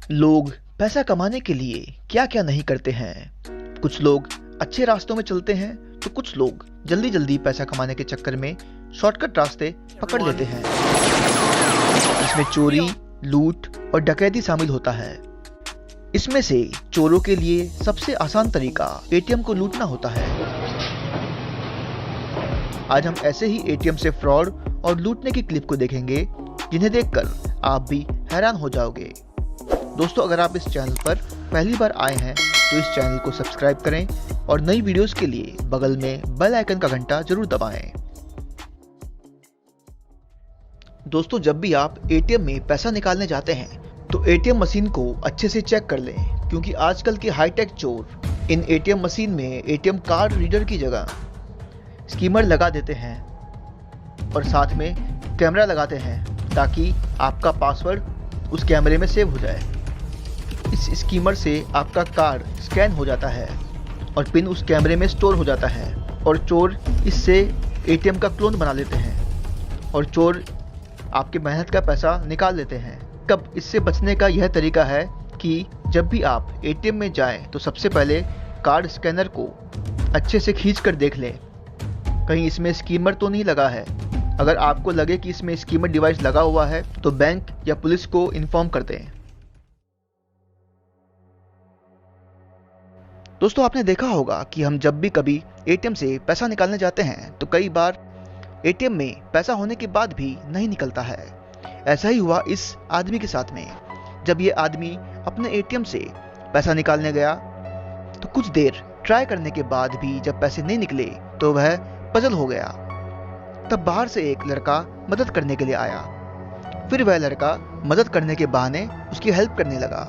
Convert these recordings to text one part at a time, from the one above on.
लोग पैसा कमाने के लिए क्या क्या नहीं करते हैं। कुछ लोग अच्छे रास्तों में चलते हैं तो कुछ लोग जल्दी जल्दी पैसा कमाने के चक्कर में शॉर्टकट रास्ते पकड़ लेते हैं। इसमें चोरी, लूट और डकैती शामिल होता है। इसमें से चोरों के लिए सबसे आसान तरीका एटीएम को लूटना होता है। आज हम ऐसे ही एटीएम से फ्रॉड और लूटने की क्लिप को देखेंगे जिन्हें देखकर आप भी हैरान हो जाओगे। दोस्तों, अगर आप इस चैनल पर पहली बार आए हैं तो इस चैनल को सब्सक्राइब करें और नई वीडियोस के लिए बगल में बेल आइकन का घंटा जरूर दबाएं। दोस्तों, जब भी आप एटीएम में पैसा निकालने जाते हैं तो एटीएम मशीन को अच्छे से चेक कर लें, क्योंकि आजकल के हाईटेक चोर इन एटीएम मशीन में एटीएम कार्ड रीडर की जगह स्कीमर लगा देते हैं और साथ में कैमरा लगाते हैं ताकि आपका पासवर्ड उस कैमरे में सेव हो जाए। इस स्कीमर से आपका कार्ड स्कैन हो जाता है और पिन उस कैमरे में स्टोर हो जाता है और चोर इससे एटीएम का क्लोन बना लेते हैं और चोर आपकी मेहनत का पैसा निकाल लेते हैं। कब इससे बचने का यह तरीका है कि जब भी आप एटीएम में जाएं तो सबसे पहले कार्ड स्कैनर को अच्छे से खींच कर देख लें, कहीं इसमें स्कीमर तो नहीं लगा है। अगर आपको लगे कि इसमें स्कीमर डिवाइस लगा हुआ है तो बैंक या पुलिस को इन्फॉर्म कर दें। दोस्तों, आपने देखा होगा कि हम जब भी कभी एटीएम से पैसा निकालने जाते हैं तो कई बार एटीएम में पैसा होने के बाद भी नहीं निकलता है। ऐसा ही हुआ इस आदमी के साथ में। जब ये आदमी अपने एटीएम से पैसा निकालने गया तो कुछ देर ट्राई करने के बाद भी जब पैसे नहीं निकले तो वह पजल हो गया। तब बाहर से एक लड़का मदद करने के लिए आया। फिर वह लड़का मदद करने के बहाने उसकी हेल्प करने लगा।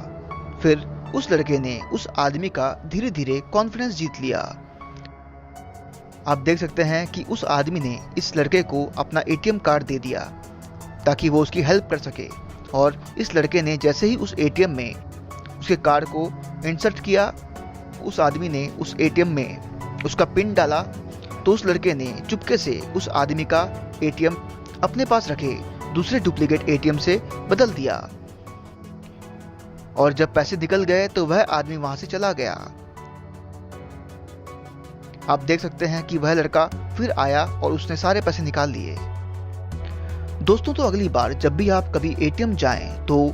फिर उस लड़के ने उस आदमी का धीरे धीरे कॉन्फिडेंस जीत लिया। आप देख सकते हैं कि उस आदमी ने इस लड़के को अपना एटीएम कार्ड दे दिया ताकि वो उसकी हेल्प कर सके। और इस लड़के ने जैसे ही उस एटीएम में उसके कार्ड को इंसर्ट किया, उस आदमी ने उस एटीएम में उसका पिन डाला तो उस लड़के ने चुपके से उस आदमी का एटीएम अपने पास रखे दूसरे डुप्लीकेट एटीएम से बदल दिया। और जब पैसे निकल गए तो वह आदमी वहां से चला गया। आप देख सकते हैं कि वह लड़का फिर आया और उसने सारे पैसे निकाल लिए। दोस्तों, तो अगली बार जब भी आप कभी एटीएम जाएं तो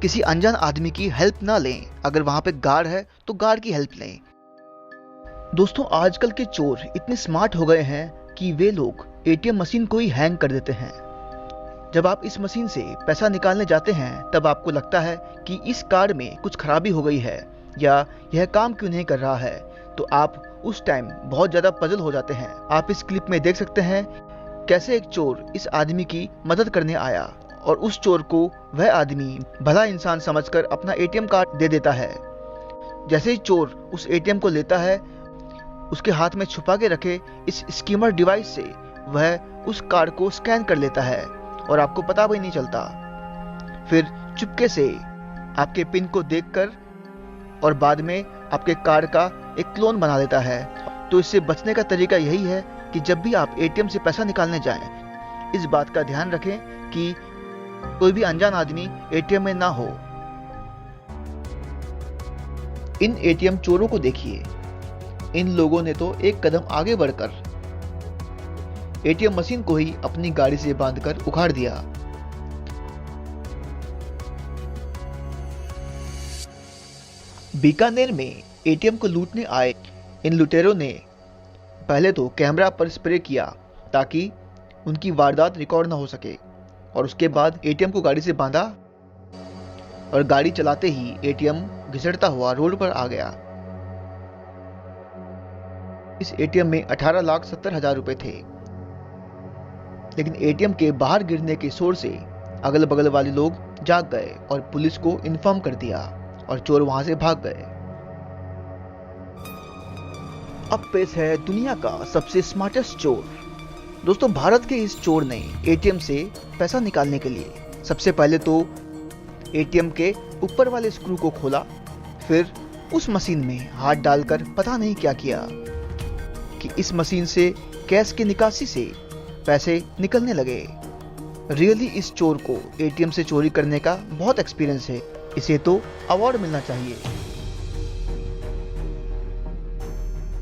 किसी अनजान आदमी की हेल्प ना लें। अगर वहां पे गार्ड है तो गार्ड की हेल्प लें। दोस्तों, आजकल के चोर इतने स्मार्ट हो गए हैं कि वे लोग एटीएम मशीन को ही हैंग कर देते हैं। जब आप इस मशीन से पैसा निकालने जाते हैं तब आपको लगता है कि इस कार्ड में कुछ खराबी हो गई है या यह काम क्यों नहीं कर रहा है, तो आप उस टाइम बहुत ज्यादा पजल हो जाते हैं। आप इस क्लिप में देख सकते हैं कैसे एक चोर इस आदमी की मदद करने आया और उस चोर को वह आदमी भला इंसान समझकर अपना एटीएम कार्ड दे देता है। जैसे ही चोर उस एटीएम को लेता है, उसके हाथ में छुपा के रखे इस स्कीमर डिवाइस से वह उस कार्ड को स्कैन कर लेता है और आपको पता भी नहीं चलता। फिर चुपके से आपके पिन को देखकर और बाद में आपके कार्ड का एक क्लोन बना लेता है। तो इससे बचने का तरीका यही है कि जब भी आप एटीएम से पैसा निकालने जाएं, इस बात का ध्यान रखें कि कोई भी अनजान आदमी एटीएम में ना हो। इन एटीएम चोरों को देखिए, इन लोगों ने तो एक कदम आगे बढ़कर एटीएम मशीन को ही अपनी गाड़ी से बांधकर उखाड़ दिया। बीकानेर में एटीएम को लूटने आए इन लुटेरों ने पहले तो कैमरा पर स्प्रे किया ताकि उनकी वारदात रिकॉर्ड ना हो सके और उसके बाद एटीएम को गाड़ी से बांधा और गाड़ी चलाते ही एटीएम घिसटता हुआ रोड पर आ गया। इस एटीएम में 18,70,000 रुपए थे, लेकिन एटीएम के बाहर गिरने के शोर से अगल बगल वाले लोग जाग गए और पुलिस को इन्फॉर्म कर दिया और चोर वहां से भाग गए। अब पेश है दुनिया का सबसे स्मार्टेस्ट चोर। दोस्तों, भारत के इस चोर ने एटीएम से पैसा निकालने के लिए सबसे पहले तो एटीएम के ऊपर वाले स्क्रू को खोला, फिर उस मशीन में हाथ डालकर पता नहीं क्या किया कि इस मशीन से कैश की निकासी से पैसे निकलने लगे। रियली इस चोर को एटीएम से चोरी करने का बहुत एक्सपीरियंस है इसे तो अवार्ड मिलना चाहिए।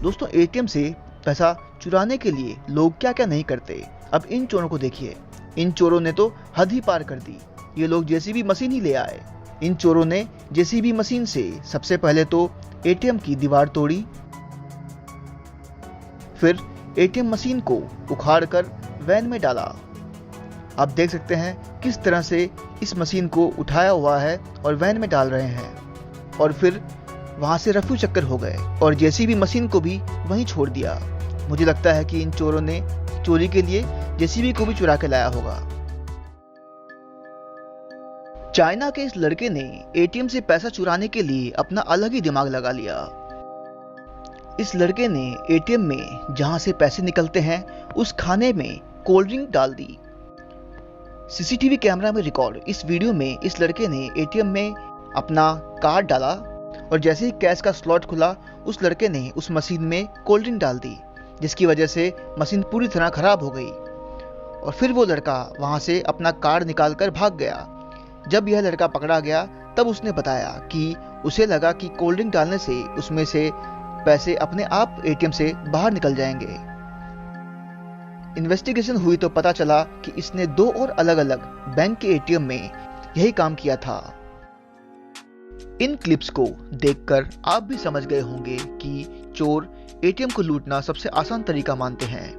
दोस्तों, एटीएम से पैसा चुराने के लिए लोग क्या क्या नहीं करते। अब इन चोरों को देखिए। इन चोरों ने तो हद ही पार कर दी। ये लोग जेसीबी मशीन ही ले आए। इन चोरों ने जेसीबी मशीन से सबसे पहले तो एटीएम की दीवार तोड़ी, फिर एटीएम मशीन को उखाड़कर वैन में डाला। आप देख सकते हैं किस तरह से इस मशीन को उठाया हुआ है और वैन में डाल रहे हैं, और फिर वहां से रफू चक्कर हो गए और जेसीबी मशीन को भी वहीं छोड़ दिया। मुझे लगता है कि इन चोरों ने चोरी के लिए जेसीबी को भी चुरा के लाया होगा। चाइना के इस लड़के ने एटीएम से पैसा चुराने के लिए अपना अलग ही दिमाग लगा लिया। इस लड़के ने एटीएम में जहां से पैसे निकलते हैं उस खाने में कोल्ड ड्रिंक डाल दी। सीसीटीवी कैमरा में रिकॉर्ड इस वीडियो में इस लड़के ने एटीएम में अपना कार्ड डाला और जैसे ही कैश का स्लॉट खुला उस लड़के ने उस मशीन में कोल्ड ड्रिंक डाल दी, जिसकी वजह से मशीन पूरी तरह खराब हो गई। और फिर वो लड़का वहां से अपना कार्ड निकालकर भाग गया। जब यह लड़का पकड़ा गया तब उसने बताया कि उसे लगा कि कोल्ड ड्रिंक डालने से उसमें से पैसे अपने आप एटीएम से बाहर निकल जाएंगे। इन्वेस्टिगेशन हुई तो पता चला कि इसने 2 और अलग अलग बैंक के एटीएम में यही काम किया था। इन क्लिप्स को देखकर आप भी समझ गए होंगे कि चोर एटीएम को लूटना सबसे आसान तरीका मानते हैं।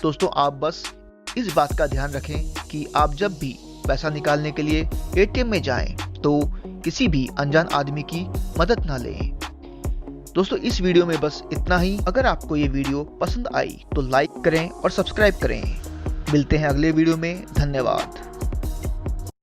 दोस्तों, आप बस इस बात का ध्यान रखें कि आप जब भी पैसा निकालने के लिए एटीएम में जाएं तो किसी भी अनजान आदमी की मदद ना लें। दोस्तों, इस वीडियो में बस इतना ही। अगर आपको ये वीडियो पसंद आई तो लाइक करें और सब्सक्राइब करें। मिलते हैं अगले वीडियो में। धन्यवाद।